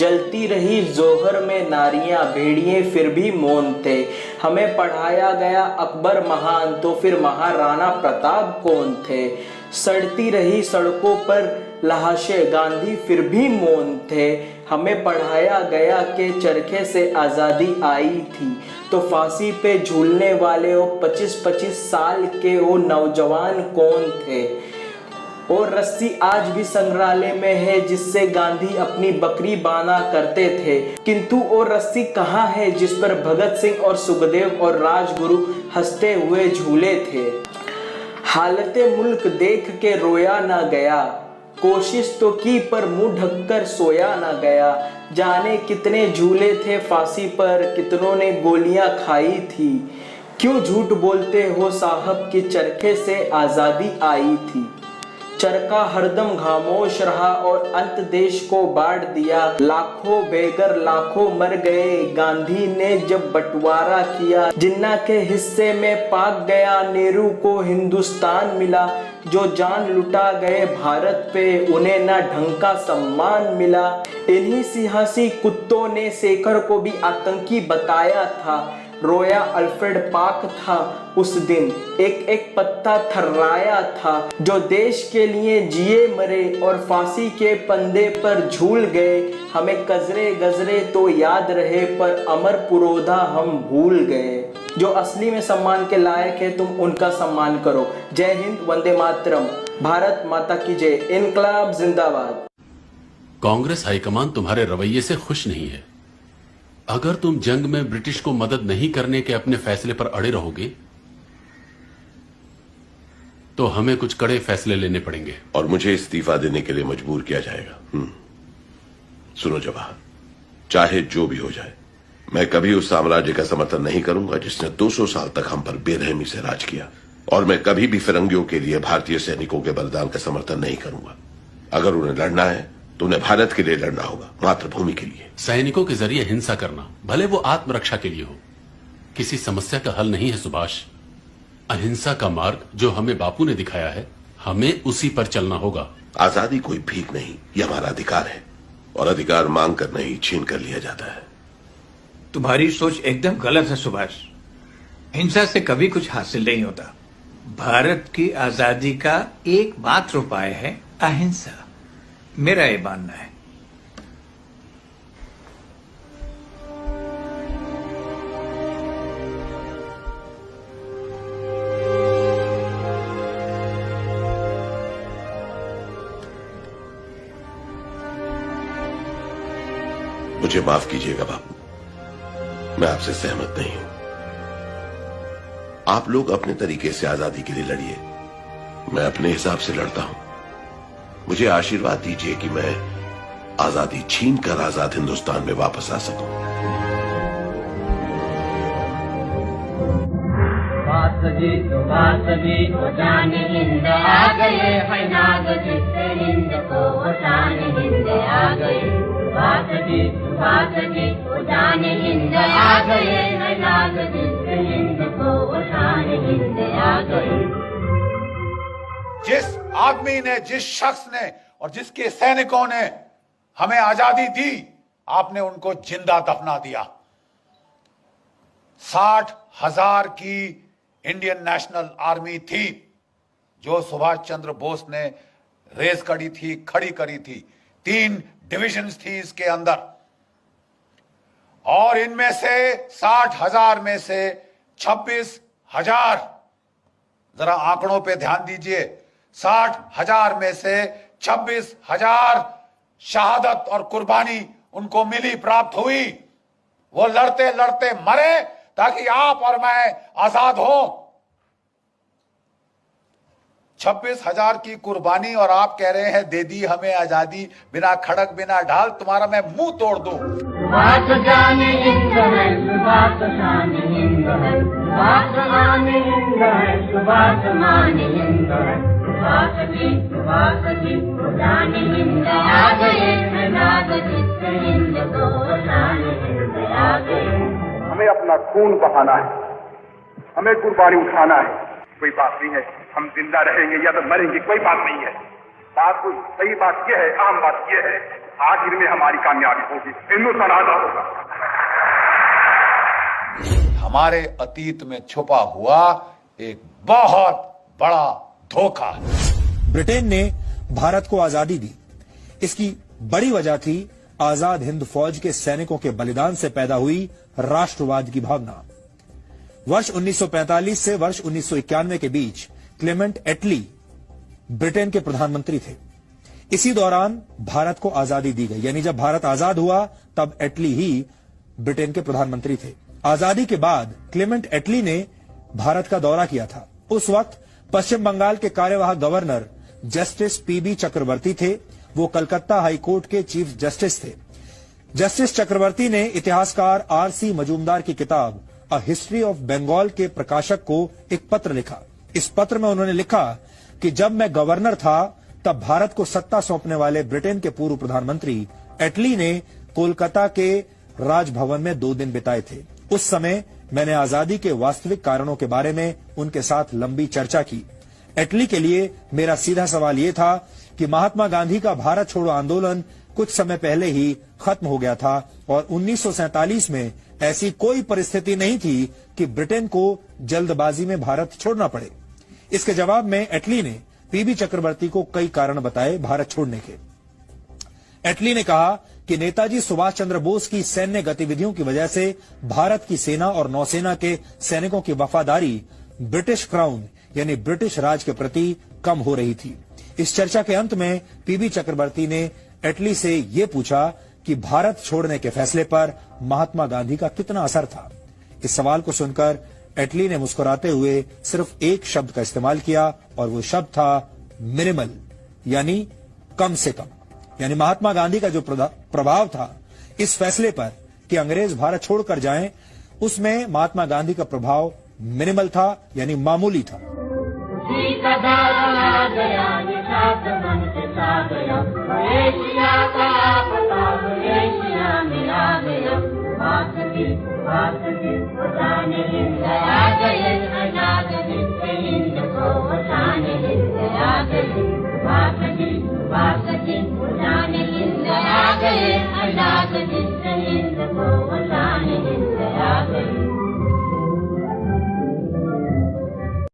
जलती रही जोहर में नारियां, भेड़िए फिर भी मौन थे। हमें पढ़ाया गया अकबर महान, तो फिर महाराणा प्रताप कौन थे। सड़ती रही सड़कों पर लाशें, गांधी फिर भी मौन थे। हमें पढ़ाया गया कि चरखे से आज़ादी आई थी, तो फांसी पे झूलने वाले वो 25-25 साल के वो नौजवान कौन थे। और रस्सी आज भी संग्रहालय में है जिससे गांधी अपनी बकरी बांधा करते थे, किंतु वो रस्सी कहाँ है जिस पर भगत सिंह और सुखदेव और राजगुरु हंसते हुए झूले थे। हालते मुल्क देख के रोया ना गया, कोशिश तो की पर मुंह ढककर सोया ना गया। जाने कितने झूले थे फांसी पर, कितनों ने गोलियां खाई थी। क्यों झूठ बोलते हो साहब कि चरखे से आजादी आई थी। चरखा हरदम खामोश रहा और अंत देश को बांट दिया। लाखों बेघर लाखों मर गए, गांधी ने जब बंटवारा किया। जिन्ना के हिस्से में पाक गया, नेहरू को हिंदुस्तान मिला। जो जान लुटा गए भारत पे, उन्हें ना ढंग का सम्मान मिला। इन्हीं सियासी कुत्तों ने शेखर को भी आतंकी बताया था। रोया अल्फ्रेड पाक था उस दिन, एक एक पत्ता थर्राया था। जो देश के लिए जिए मरे और फांसी के फंदे पर झूल गए। हमें कजरे गजरे तो याद रहे, पर अमर पुरोधा हम भूल गए। जो असली में सम्मान के लायक है तुम उनका सम्मान करो। जय हिंद, वंदे मातरम, भारत माता की जय, इनकलाब जिंदाबाद। कांग्रेस हाईकमान तुम्हारे रवैये से खुश नहीं है। अगर तुम जंग में ब्रिटिश को मदद नहीं करने के अपने फैसले पर अड़े रहोगे तो हमें कुछ कड़े फैसले लेने पड़ेंगे और मुझे इस्तीफा देने के लिए मजबूर किया जाएगा। सुनो जवाहर, चाहे जो भी हो जाए, मैं कभी उस साम्राज्य का समर्थन नहीं करूंगा जिसने 200 साल तक हम पर बेरहमी से राज किया। और मैं कभी भी फिरंगियों के लिए भारतीय सैनिकों के बलिदान का समर्थन नहीं करूंगा। अगर उन्हें लड़ना है तो उन्हें भारत के लिए लड़ना होगा, मातृभूमि के लिए। सैनिकों के जरिए हिंसा करना, भले वो आत्मरक्षा के लिए हो, किसी समस्या का हल नहीं है सुभाष। अहिंसा का मार्ग जो हमें बापू ने दिखाया है, हमें उसी पर चलना होगा। आजादी कोई भीख नहीं, यह हमारा अधिकार है और अधिकार मांग कर नहीं, छीन कर लिया जाता है। तुम्हारी सोच एकदम गलत है सुभाष। हिंसा से कभी कुछ हासिल नहीं होता। भारत की आजादी का एकमात्र उपाय है अहिंसा, मेरा ये मानना है। मुझे माफ कीजिएगा बापू, मैं आपसे सहमत नहीं हूं। आप लोग अपने तरीके से आजादी के लिए लड़िए, मैं अपने हिसाब से लड़ता हूं। मुझे आशीर्वाद दीजिए कि मैं आजादी छीन कर आजाद हिंदुस्तान में वापस आ सकूं। वो जाने हिंद आ गए, है नाग जिससे हिंद को वो जाने हिंद आ गए। वो जाने हिंद आ गए, है नाग जिससे हिंद को वो जाने हिंद आ गए। जिस आदमी ने, जिस शख्स ने और जिसके सैनिकों ने हमें आजादी दी, आपने उनको जिंदा दफना दिया। 60,000 की इंडियन नेशनल आर्मी थी जो सुभाष चंद्र बोस ने रेस करी थी, खड़ी करी थी। 3 डिविजन्स थी इसके अंदर और इनमें से 60,000 में से 26,000, जरा आंकड़ों पे ध्यान दीजिए, 60,000 में से 26,000 शहादत और कुर्बानी उनको मिली, प्राप्त हुई। वो लड़ते लड़ते मरे ताकि आप और मैं आजाद हो। 26,000 की कुर्बानी और आप कह रहे हैं दे दी हमें आजादी, बिना खड़क बिना ढाल। तुम्हारा मैं मुंह तोड़ दूं। हमें अपना खून बहाना है, हमें कुर्बानी उठाना है। कोई बात नहीं है हम जिंदा रहेंगे या तो मरेंगे, कोई बात नहीं है। बात सही बात यह है, अहम बात यह है आखिर में हमारी कामयाबी होगी, हिंदुस्तान आजाद होगा। हमारे अतीत में छुपा हुआ एक बहुत बड़ा धोखा है। ब्रिटेन ने भारत को आजादी दी। इसकी बड़ी वजह थी आजाद हिंद फौज के सैनिकों के बलिदान से पैदा हुई राष्ट्रवाद की भावना। वर्ष 1945 से वर्ष 1991 के बीच क्लेमेंट एटली ब्रिटेन के प्रधानमंत्री थे। इसी दौरान भारत को आजादी दी गई, यानी जब भारत आजाद हुआ तब एटली ही ब्रिटेन के प्रधानमंत्री थे। आजादी के बाद क्लेमेंट एटली ने भारत का दौरा किया था। उस वक्त पश्चिम बंगाल के कार्यवाहक गवर्नर जस्टिस पीबी चक्रवर्ती थे। वो कलकत्ता हाईकोर्ट के चीफ जस्टिस थे। जस्टिस चक्रवर्ती ने इतिहासकार आरसी मजूमदार की किताब अ हिस्ट्री ऑफ बंगाल के प्रकाशक को एक पत्र लिखा। इस पत्र में उन्होंने लिखा कि जब मैं गवर्नर था तब भारत को सत्ता सौंपने वाले ब्रिटेन के पूर्व प्रधानमंत्री एटली ने कोलकाता के राजभवन में 2 दिन बिताए थे। उस समय मैंने आजादी के वास्तविक कारणों के बारे में उनके साथ लंबी चर्चा की। एटली के लिए मेरा सीधा सवाल यह था कि महात्मा गांधी का भारत छोड़ो आंदोलन कुछ समय पहले ही खत्म हो गया था और 1947 में ऐसी कोई परिस्थिति नहीं थी कि ब्रिटेन को जल्दबाजी में भारत छोड़ना पड़े। इसके जवाब में एटली ने पीबी चक्रवर्ती को कई कारण बताए भारत छोड़ने के। एटली ने कहा कि नेताजी सुभाष चंद्र बोस की सैन्य गतिविधियों की वजह से भारत की सेना और नौसेना के सैनिकों की वफादारी ब्रिटिश क्राउन यानी ब्रिटिश राज के प्रति कम हो रही थी। इस चर्चा के अंत में पीबी चक्रवर्ती ने एटली से यह पूछा कि भारत छोड़ने के फैसले पर महात्मा गांधी का कितना असर था। इस सवाल को सुनकर एटली ने मुस्कुराते हुए सिर्फ एक शब्द का इस्तेमाल किया और वो शब्द था मिनिमल, यानी कम से कम। यानी महात्मा गांधी का जो प्रभाव था इस फैसले पर कि अंग्रेज भारत छोड़कर जाएं, उसमें महात्मा गांधी का प्रभाव मिनिमल था, यानी मामूली था। एशिया में आ गया, बात की